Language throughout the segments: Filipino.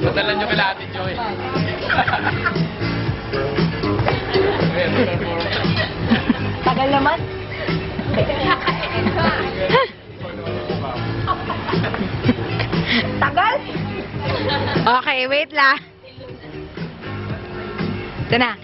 Padalan nyo kila Ate Joy. Tagal naman. Tagal? Okay, wait lang. Ito na.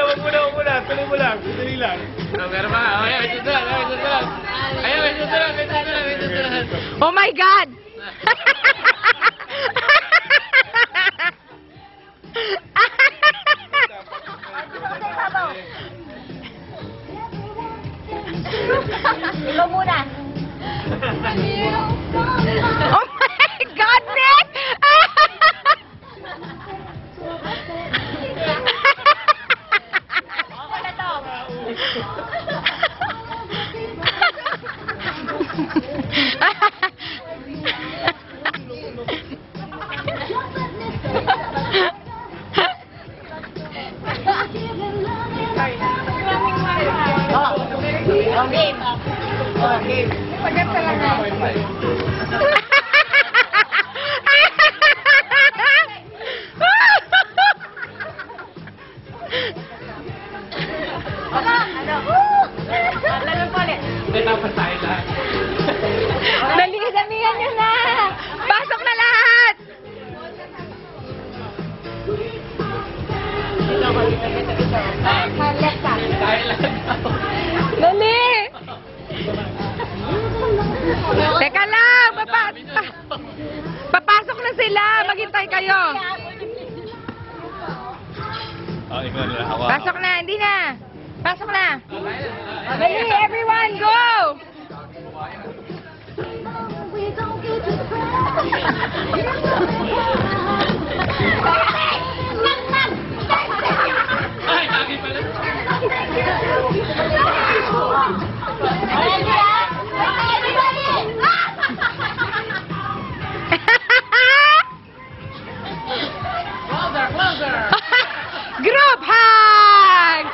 Wag muna. Tuloy mo lang. Tuloy lang. Meron pa. Ayan, may susunod. Ayan, may susunod. Oh my God! Ikaw muna. Oh my God, Nick! Okay na to. Oh, game. Oh, game. Pagkat sa lang. Ano po ulit? Hindi, tapos tayo lahat. Dali-dalihan nyo na! Pasok na lahat! Left ka. Tayo lahat. Dali! Teka lang! Papasok na sila! Maghintay kayo! Oh, ikaw na. Ako. Pasok na! Hindi na! Pasok na! Dali! Everyone, go! Ay, akin pala. Closer! Group hug!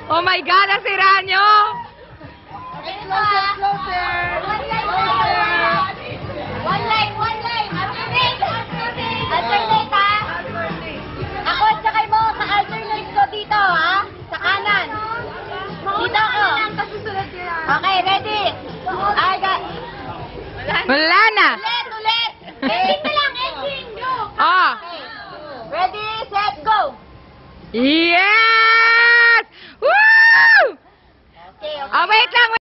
Oh my God, nasira nyo! Closer. One line. Alternate, ha? Ako at sakay mo sa alternate ko dito, ha? Sa kanan. Dito ako. Okay, ready? I got... Wala na! Ulit. Ending na lang, ending. Go. Oh! Ready, set, go. Yes! Woo! Okay. Oh, wait lang!